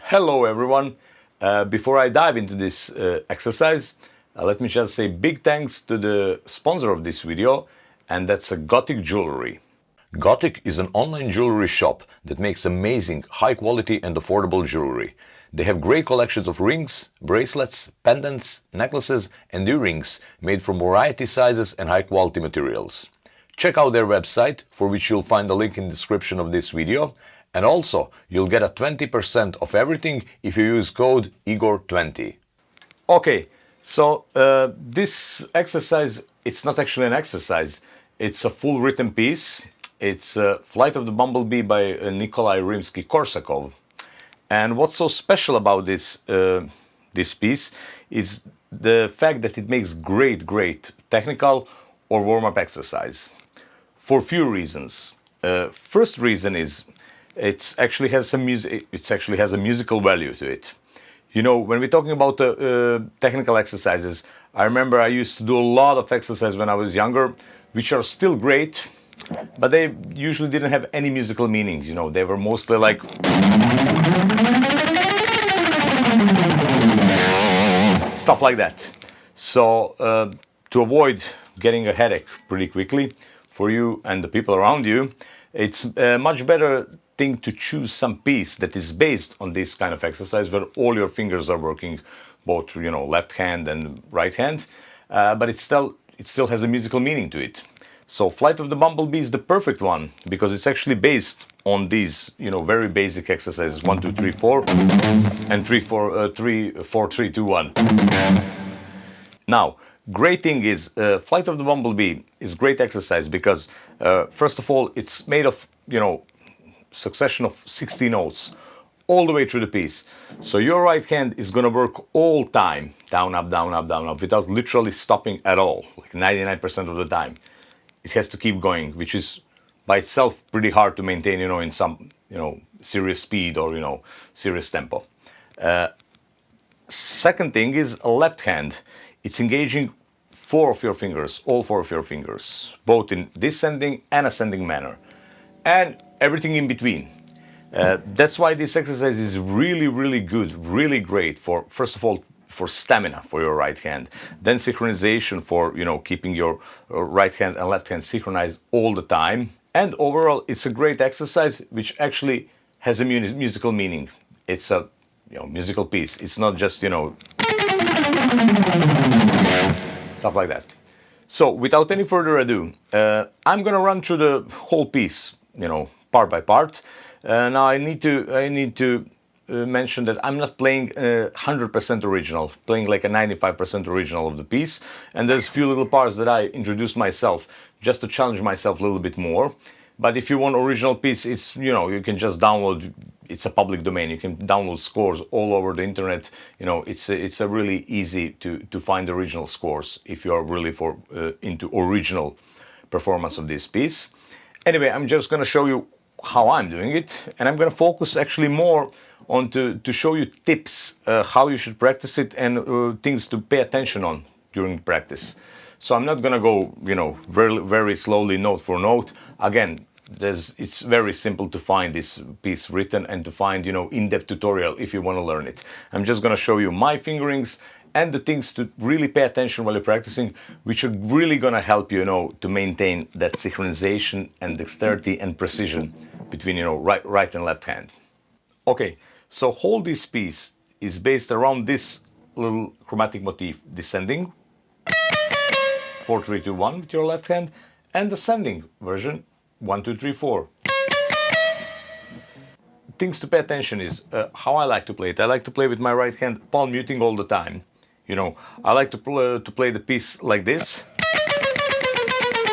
Hello everyone. Before I dive into this exercise, let me just say big thanks to the sponsor of this video, and that's Gothic Jewelry. Gothic is an online jewelry shop that makes amazing, high quality and affordable jewelry. They have great collections of rings, bracelets, pendants, necklaces and earrings made from variety sizes and high quality materials. Check out their website, for which you'll find the link in the description of this video. And also, you'll get a 20% of everything if you use code Igor20. Okay, so this exercise, it's not actually an exercise. It's a full written piece. It's Flight of the Bumblebee by Nikolai Rimsky-Korsakov. And what's so special about this piece is the fact that it makes great technical or warm-up exercise. For few reasons. First reason is it actually has a musical value to it. You know, when we're talking about technical exercises, I remember I used to do a lot of exercise when I was younger, which are still great, but they usually didn't have any musical meanings. You know, they were mostly like stuff like that. So to avoid getting a headache pretty quickly for you and the people around you, it's a much better thing to choose some piece that is based on this kind of exercise where all your fingers are working, both, you know, left hand and right hand, but it still has a musical meaning to it. So Flight of the Bumblebee is the perfect one because it's actually based on these, you know, very basic exercises: 1, 2, 3, 4, and 3, 4, 3, 4, 3, 2, 1. Now, great thing is Flight of the Bumblebee is great exercise because first of all, it's made of, you know, succession of 60 notes all the way through the piece. So your right hand is going to work all time, down, up, down, up, down, up, without literally stopping at all, like 99% of the time. It has to keep going, which is by itself pretty hard to maintain, you know, in some, you know, serious speed or, you know, serious tempo. Second thing is a left hand. It's engaging all 4 of your fingers, both in descending and ascending manner, and everything in between. That's why this exercise is really good, really great for, first of all, for stamina for your right hand, then synchronization for, you know, keeping your right hand and left hand synchronized all the time. And overall, it's a great exercise which actually has a musical meaning. It's a, you know, musical piece. It's not just, you know, stuff like that. So without any further ado, I'm gonna run through the whole piece, you know, part by part. Now I need to mention that I'm not playing 100% original, playing like a 95% original of the piece, and there's a few little parts that I introduced myself just to challenge myself a little bit more. But if you want original piece, it's, you know, you can just download. It's a public domain. You can download scores all over the internet. You know, it's a really easy to find original scores if you are really into original performance of this piece. Anyway, I'm just going to show you how I'm doing it, and I'm going to focus actually more on to show you tips how you should practice it and things to pay attention on during practice. So I'm not going to go, you know, very slowly, note for note. Again, it's very simple to find this piece written and to find, you know, in-depth tutorial if you want to learn it. I'm just going to show you my fingerings and the things to really pay attention while you're practicing, which are really going to help you, you know, to maintain that synchronization and dexterity and precision between, you know, right and left hand. Okay, so whole this piece is based around this little chromatic motif: descending 4, 3, 2, 1 with your left hand, and ascending version 1, 2, 3, 4. Things to pay attention is how I like to play it. I like to play with my right hand palm muting all the time. You know, I like to play the piece like this,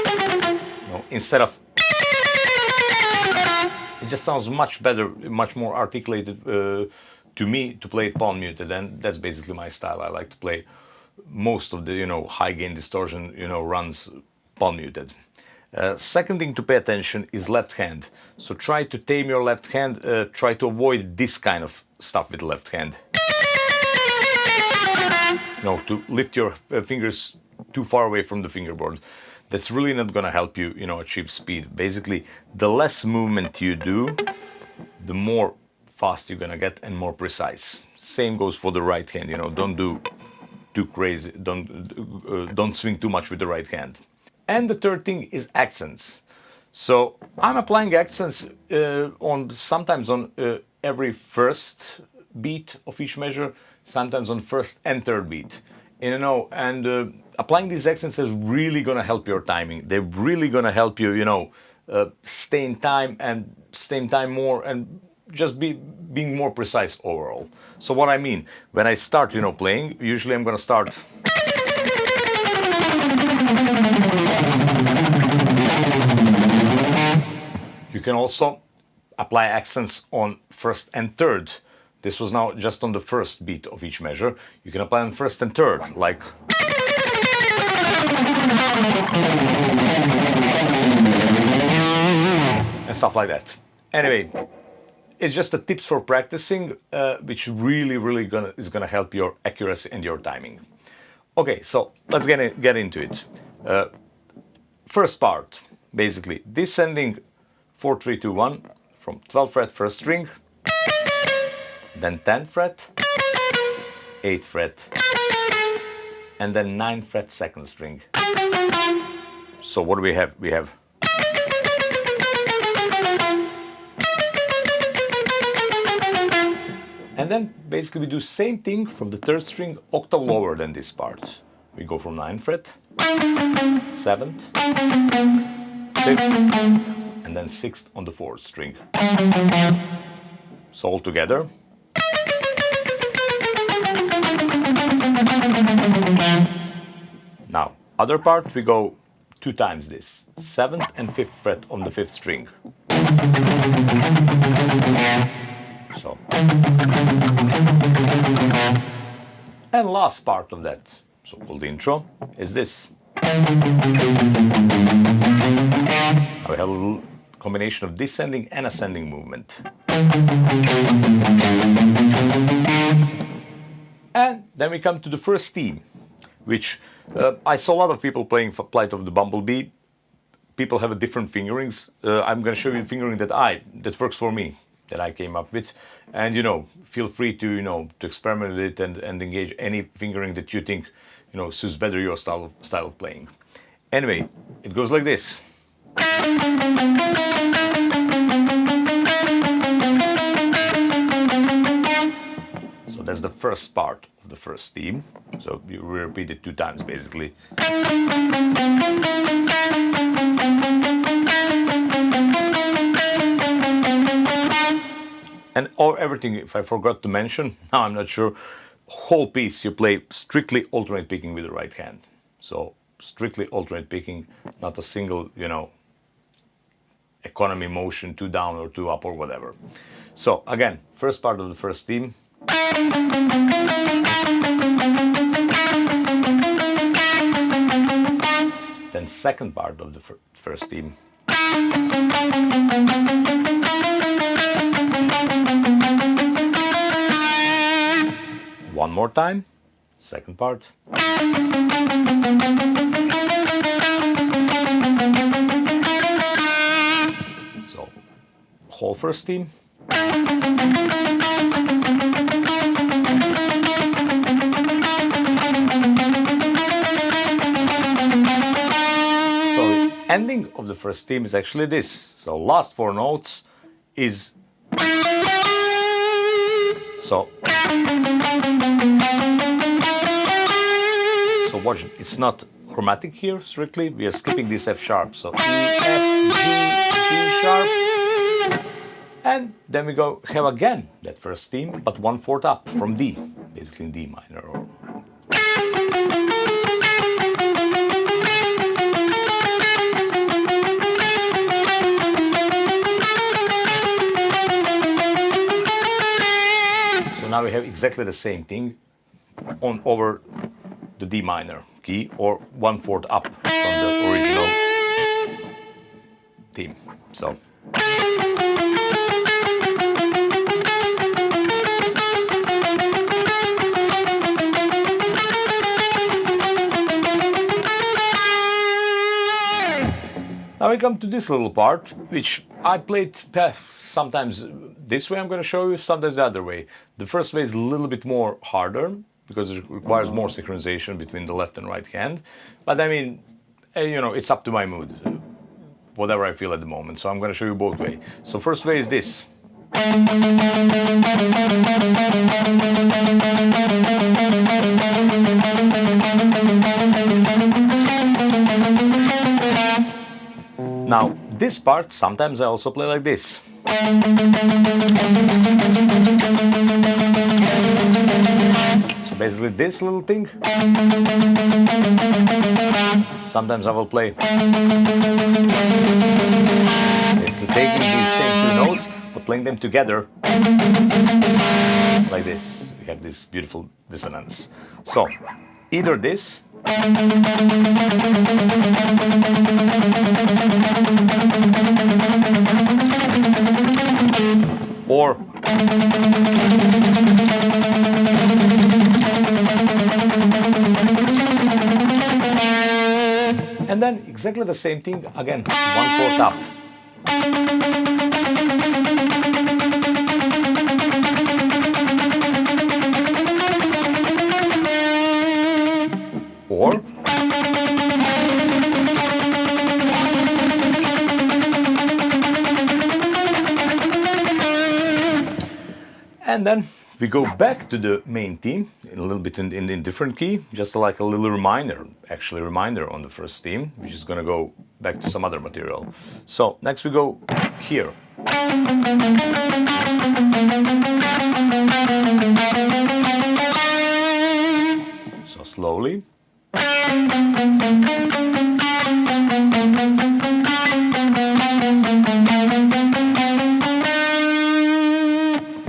you know, instead of. It just sounds much better, much more articulated to me to play it palm muted, and that's basically my style. I like to play most of the, you know, high gain distortion, you know, runs palm muted. Second thing to pay attention is left hand. So try to tame your left hand. Try to avoid this kind of stuff with the left hand. No, to lift your fingers too far away from the fingerboard. That's really not going to help you, achieve speed. Basically, the less movement you do, the more fast you're gonna get and more precise. Same goes for the right hand. Don't do too crazy. Don't swing too much with the right hand. And the third thing is accents. So I'm applying accents sometimes on every first beat of each measure, sometimes on first and third beat. Applying these accents is really gonna help your timing. They're really gonna help you, stay in time more, and just being more precise overall. So what I mean, when I start, playing, usually I'm gonna start. You can also apply accents on first and third. This was now just on the first beat of each measure. You can apply on first and third, like. And stuff like that. Anyway, it's just the tips for practicing, which really is gonna help your accuracy and your timing. Okay, so let's get into it. First part, basically descending 4, 3, 2, 1 from 12th fret first string, then 10th fret, 8th fret, and then 9th fret second string. So what do we have? We have and then basically we do same thing from the third string, octave lower than this part. We go from 9th fret, 7th, 5th, and then 6th on the 4th string. So all together. Now, other part, we go 2 times this. 7th and 5th fret on the 5th string. So. And last part of that, so-called intro, is this. Now we have a little combination of descending and ascending movement. And then we come to the first theme, which I saw a lot of people playing for Flight of the Bumblebee. People have a different fingerings. I'm going to show you a fingering that works for me, that I came up with. And feel free to to experiment with it and engage any fingering that you think suits better your style of playing. Anyway, it goes like this. So that's the first part of the first theme. So you repeat it 2 times basically. And everything, if I forgot to mention, now I'm not sure, whole piece you play strictly alternate picking with the right hand. So strictly alternate picking, not a single, economy motion, 2 down or 2 up or whatever. So again, first part of the first theme. Then second part of the first theme. One more time, second part. So, whole first theme. So, the ending of the first theme is actually this. So, last 4 notes is. So watch it. It's not chromatic here strictly. We are skipping this F sharp. So E, F, G, G sharp. And then we have again that first theme, but 1/4 up from D, basically in D minor. So now we have exactly the same thing over the D minor key, or 1/4 up from the original theme. So. Now we come to this little part, which I played sometimes this way I'm going to show you, sometimes the other way. The first way is a little bit more harder because it requires more synchronization between the left and right hand. But I mean, you know, it's up to my mood, whatever I feel at the moment. So I'm going to show you both ways. So first way is this. Now, this part, sometimes I also play like this. So basically this little thing, sometimes I will play basically taking these same two notes, but playing them together like this. We have this beautiful dissonance. So either this, or and then exactly the same thing again, 1/4 up. Or and then we go back to the main theme in a little bit in different key, just like a little reminder, actually reminder on the first theme, which is going to go back to some other material. So next we go here. So slowly.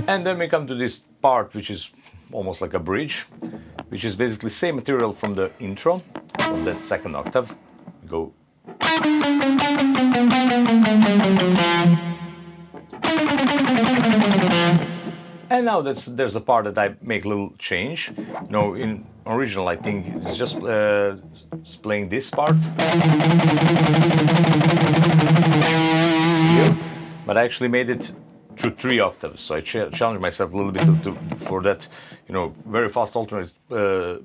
And then we come to this part, which is almost like a bridge, which is basically same material from the intro, from that second octave. We go. And now there's a part that I make a little change. No, in original I think it's just playing this part here, but I actually made it through 3 octaves. So I challenged myself a little bit for that, you know, very fast alternate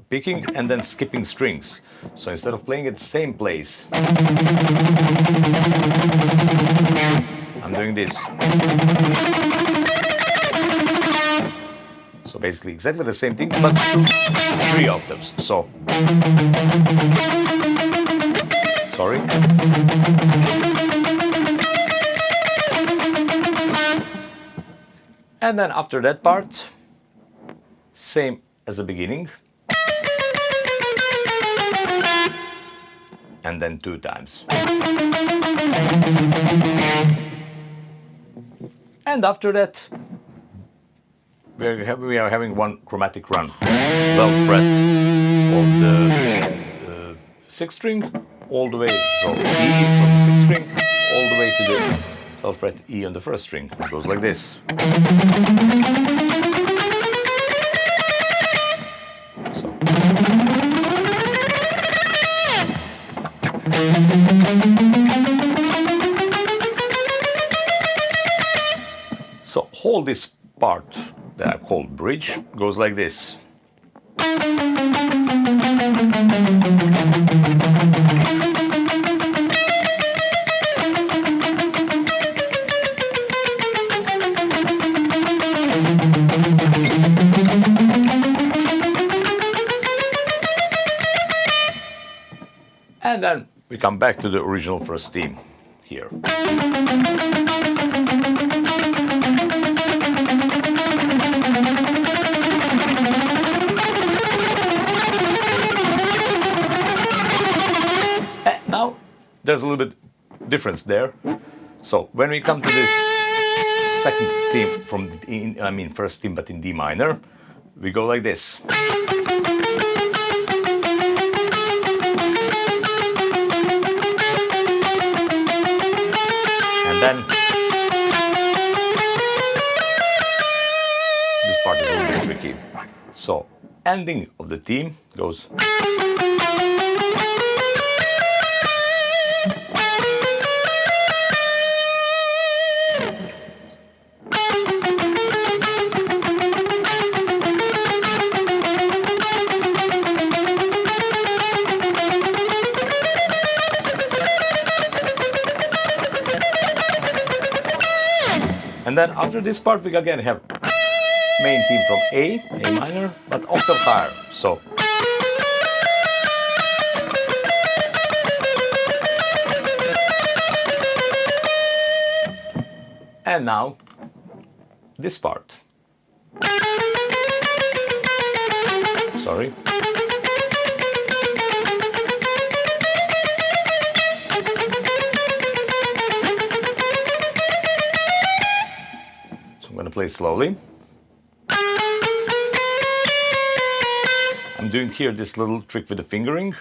picking and then skipping strings. So instead of playing at the same place, I'm doing this. So basically exactly the same thing, but through 3 octaves. So, sorry. And then after that part, same as the beginning. And then 2 times. And after that, we are having one chromatic run from 12th fret of the 6th string all the way, so E from the 6th string all the way to the 12th fret E on the 1st string. It goes like this. So hold this part that I call bridge goes like this. And then we come back to the original first theme here. Now there's a little bit difference there. So when we come to this second theme from first theme but in D minor, we go like this. Then this part is a little bit tricky. So ending of the theme goes. And then after this part we again have main theme from A minor, but octave higher. So and now this part. Sorry. So I'm going to play slowly. I'm doing here this little trick with the fingering. 1,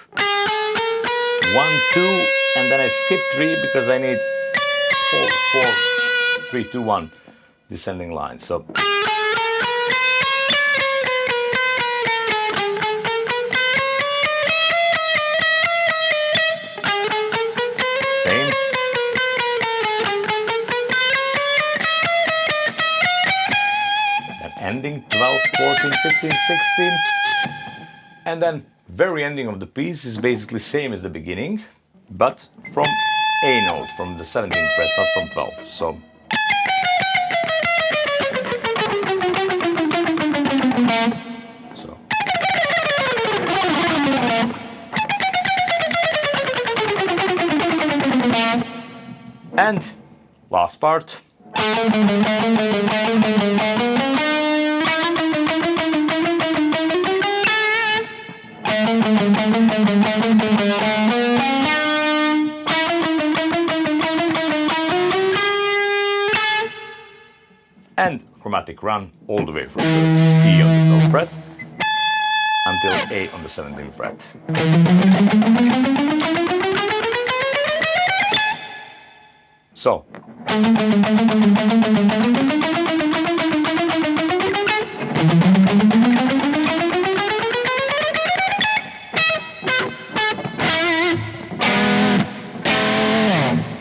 2, and then I skip 3 because I need 4, 3, 2, 1 descending line. So same. Then ending 12, 14, 15, 16. And then very ending of the piece is basically same as the beginning, but from A note, from the 17th fret, not from 12th. So and last part. And chromatic run all the way from E on the 12th fret until A on the 17th fret. So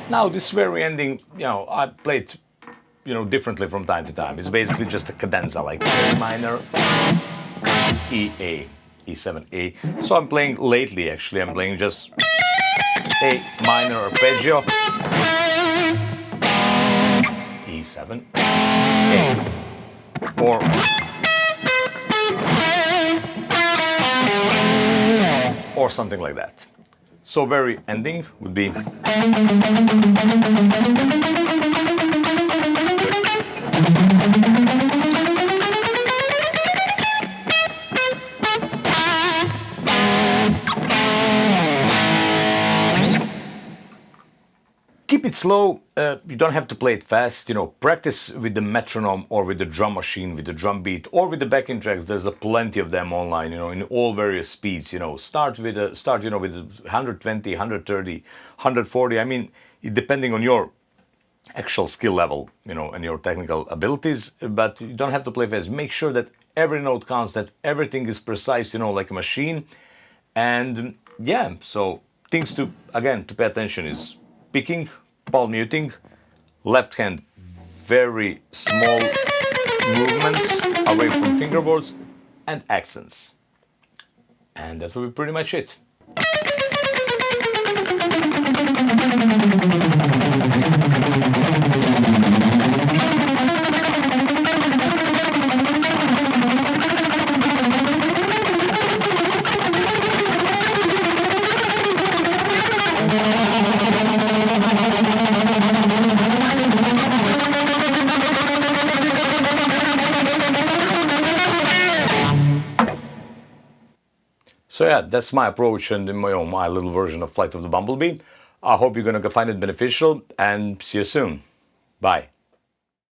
now this very ending, I played differently from time to time. It's basically just a cadenza, like A minor, E, A, E7, A. So I'm playing lately, actually, I'm playing just A minor arpeggio, E7, A, or something like that. So very ending would be keep it slow. You don't have to play it fast. Practice with the metronome or with the drum machine, with the drum beat, or with the backing tracks. There's plenty of them online. In all various speeds. Start with 120, 130, 140. I mean, depending on your actual skill level, and your technical abilities. But you don't have to play fast. Make sure that every note counts, that everything is precise. Like a machine. And yeah, so things to pay attention is picking, palm muting, left hand very small movements away from fingerboards, and accents. And that will be pretty much it. So yeah, that's my approach and my little version of Flight of the Bumblebee. I hope you're gonna find it beneficial and see you soon. Bye.